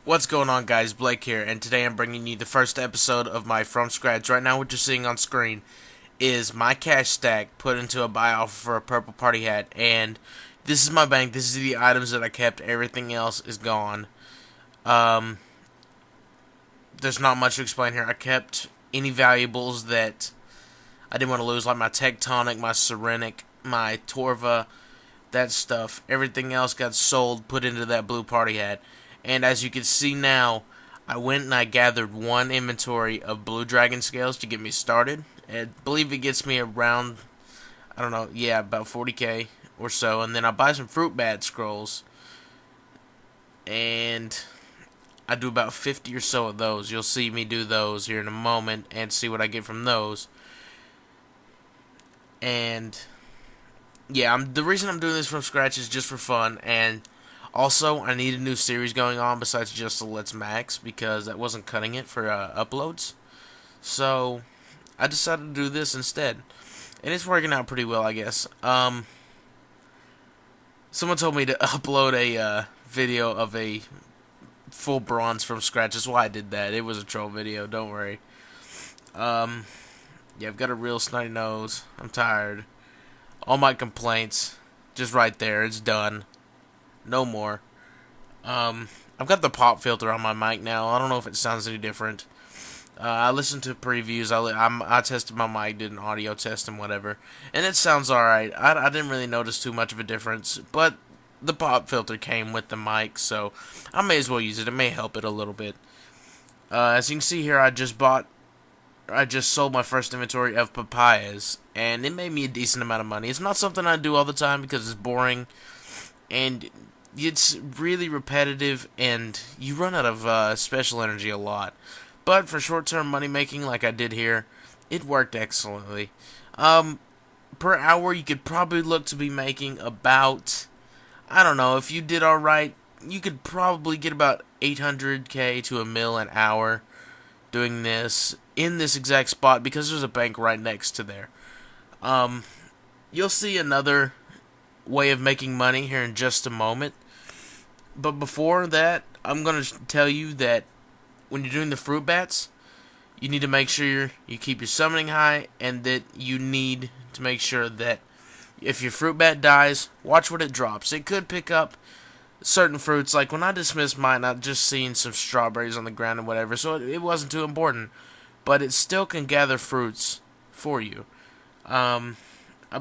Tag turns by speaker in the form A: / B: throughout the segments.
A: What's going on, guys? Blake here, and today I'm bringing you the first episode of my From Scratch. Right now what you're seeing on screen is my cash stack put into a buy offer for a purple party hat, and this is my bank. This is the items that I kept. Everything else is gone. Um, there's not much to explain here. I kept any valuables that I didn't want to lose, like my Tectonic, my Serenic, my Torva, that stuff. Everything else got sold, put into that blue party hat. And as you can see now, I went and I gathered one inventory of blue dragon scales to get me started. I believe it gets me around, I don't know, yeah, about 40k or so. And then I buy some fruit bat scrolls. And I do about 50 or so of those. You'll see me do those here in a moment and see what I get from those. And yeah, the reason I'm doing this from scratch is just for fun, and also I need a new series going on besides just the Let's Max because that wasn't cutting it for uploads. So I decided to do this instead, and it's working out pretty well, I guess. Someone told me to upload a video of a full bronze from scratch. That's why I did that. It was a troll video. Don't worry. Yeah, I've got a real snotty nose. I'm tired. All my complaints, just right there. It's done. No more. I've got the pop filter on my mic now. I don't know if it sounds any different. I listened to previews. I tested my mic, did an audio test and whatever, and it sounds alright. I didn't really notice too much of a difference, but the pop filter came with the mic, so I may as well use it. It may help it a little bit. As you can see here, I just sold my first inventory of papayas, and it made me a decent amount of money. It's not something I do all the time because it's boring, and it's really repetitive, and you run out of special energy a lot. But for short-term money making like I did here, it worked excellently. Per hour, you could probably look to be making about, I don't know, if you did alright, you could probably get about 800k to a mil an hour doing this in this exact spot because there's a bank right next to there. You'll see another way of making money here in just a moment. But before that, I'm going to tell you that when you're doing the fruit bats, you need to make sure you keep your summoning high, and that you need to make sure that if your fruit bat dies, watch what it drops. It could pick up certain fruits, like when I dismissed mine, I just seen some strawberries on the ground and whatever, so it wasn't too important. But it still can gather fruits for you. I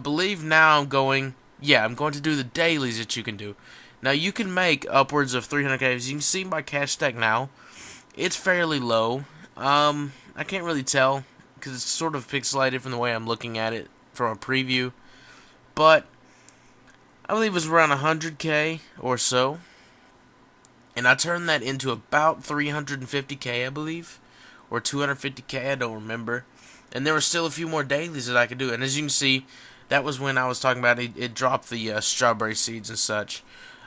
A: believe now I'm going to do the dailies that you can do. Now you can make upwards of 300k. As you can see my cash stack now, it's fairly low. I can't really tell because it's sort of pixelated from the way I'm looking at it from a preview. But I believe it was around 100k or so. And I turned that into about 350k, I believe. Or 250k, I don't remember. And there were still a few more dailies that I could do. And as you can see, that was when I was talking about it dropped the strawberry seeds and such.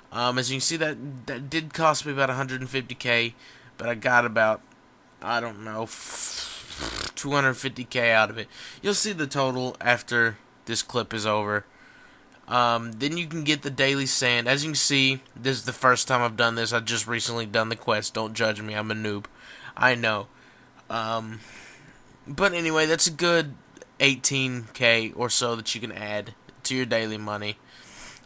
A: As you can see, that did cost me about 150k. But I got about, I don't know, 250k out of it. You'll see the total after this clip is over. Then you can get the daily sand. As you can see, this is the first time I've done this. I've just recently done the quest. Don't judge me. I'm a noob. I know. But anyway, that's a good 18k or so that you can add to your daily money.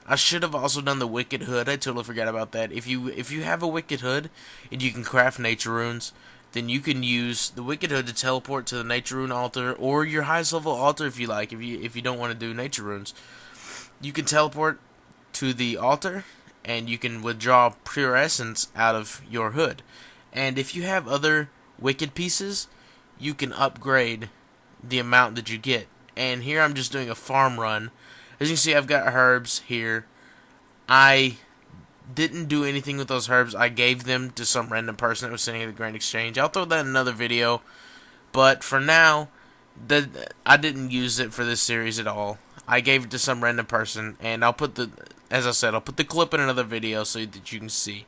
A: I should have also done the Wicked Hood. I totally forgot about that. If you have a Wicked Hood and you can craft nature runes, then you can use the Wicked Hood to teleport to the nature rune altar or your highest level altar if you like. If you don't want to do nature runes, you can teleport to the altar and you can withdraw pure essence out of your hood. And if you have other wicked pieces, you can upgrade the amount that you get. And here I'm just doing a farm run. As you can see, I've got herbs here. I didn't do anything with those herbs. I gave them to some random person that was sitting at the Grand Exchange. I'll throw that in another video. But for now, I didn't use it for this series at all. I gave it to some random person, and I'll put as I said, I'll put the clip in another video so that you can see.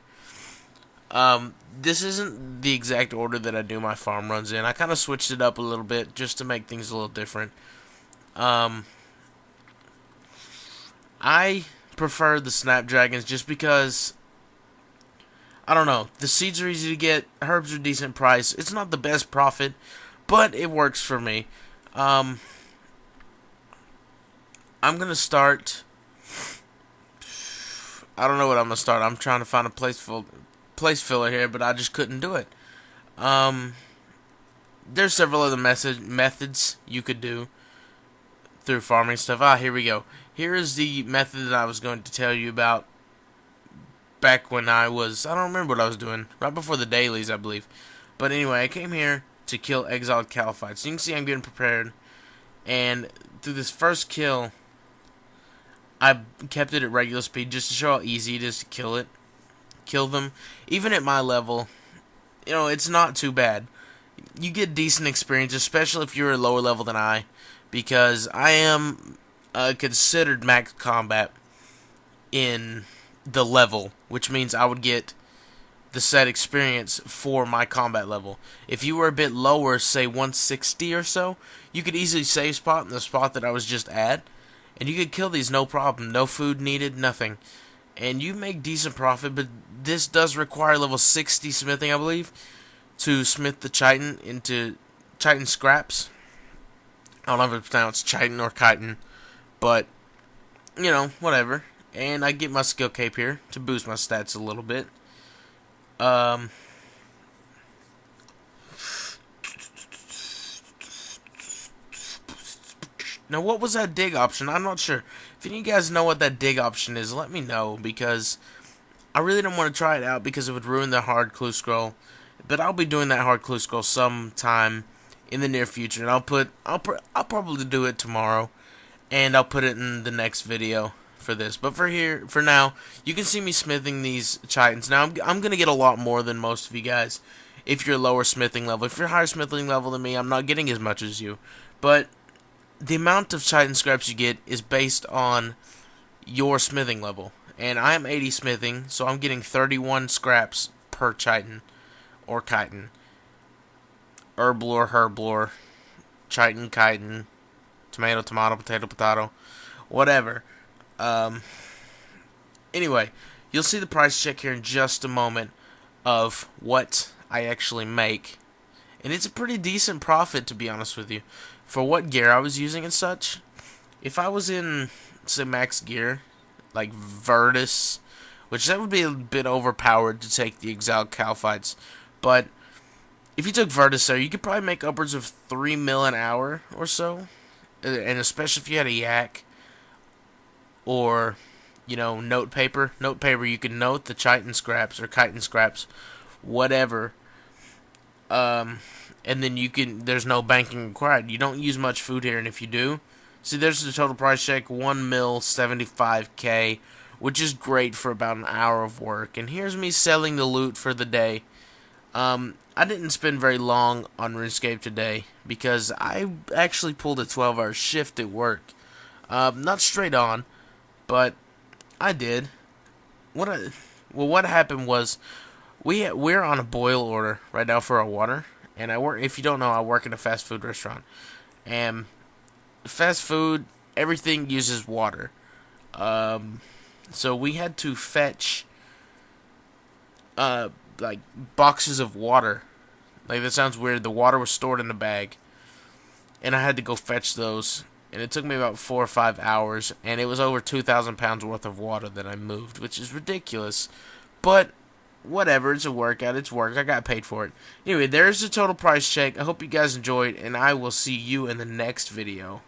A: This isn't the exact order that I do my farm runs in. I kind of switched it up a little bit just to make things a little different. I prefer the Snapdragons just because I don't know. The seeds are easy to get. Herbs are decent price. It's not the best profit, but it works for me. I'm gonna start. I don't know what I'm gonna start. I'm trying to find a place filler here, but I just couldn't do it. There's several other methods you could do through farming stuff. Here we go. Here is the method that I was going to tell you about back when I don't remember what I was doing. Right before the dailies, I believe. But anyway, I came here to kill exiled caliphites. So you can see I'm getting prepared. And through this first kill, I kept it at regular speed just to show how easy it is to kill them. Even at my level, it's not too bad. You get decent experience, especially if you're a lower level than I, because I am considered max combat in the level, which means I would get the set experience for my combat level. If you were a bit lower, say 160 or so, you could easily save spot in the spot that I was just at, and you could kill these no problem. No food needed, nothing. And you make decent profit, but this does require level 60 smithing, I believe, to smith the chitin into chitin scraps. I don't know if it's pronounced chitin or chitin, but, whatever. And I get my skill cape here to boost my stats a little bit. Now, what was that dig option? I'm not sure. If any of you guys know what that dig option is, let me know, because I really don't want to try it out because it would ruin the hard clue scroll. But I'll be doing that hard clue scroll sometime in the near future, and I'll probably do it tomorrow, and I'll put it in the next video for this. But for now, you can see me smithing these chitins. Now, I'm going to get a lot more than most of you guys if you're lower smithing level. If you're higher smithing level than me, I'm not getting as much as you. But the amount of chitin scraps you get is based on your smithing level. And I am 80 smithing, so I'm getting 31 scraps per chitin or chitin. Herblore, herblore, chitin, chitin, tomato, tomato, potato, potato, whatever. Anyway, you'll see the price check here in just a moment of what I actually make. And it's a pretty decent profit, to be honest with you. For what gear I was using and such, if I was in, say, max gear, like Virtus, which that would be a bit overpowered to take the exiled caliphites, but if you took Virtus there, you could probably make upwards of 3 mil an hour or so, and especially if you had a yak, or, note paper. Note paper, you can note the chitin scraps, or chitin scraps, whatever, and then there's no banking required. You don't use much food here, and if you do, see, there's the total price check, 1 mil 75k, which is great for about an hour of work. And here's me selling the loot for the day. I didn't spend very long on RuneScape today, because I actually pulled a 12-hour shift at work. Not straight on, but I did. What happened was, we're on a boil order right now for our water. And if you don't know, I work in a fast food restaurant. And fast food, everything uses water. So we had to fetch, like, boxes of water. Like, that sounds weird. The water was stored in a bag. And I had to go fetch those. And it took me about 4 or 5 hours. And it was over 2,000 pounds worth of water that I moved, which is ridiculous. But whatever, it's a workout, it's work, I got paid for it. Anyway, there's the total price check. I hope you guys enjoyed, and I will see you in the next video.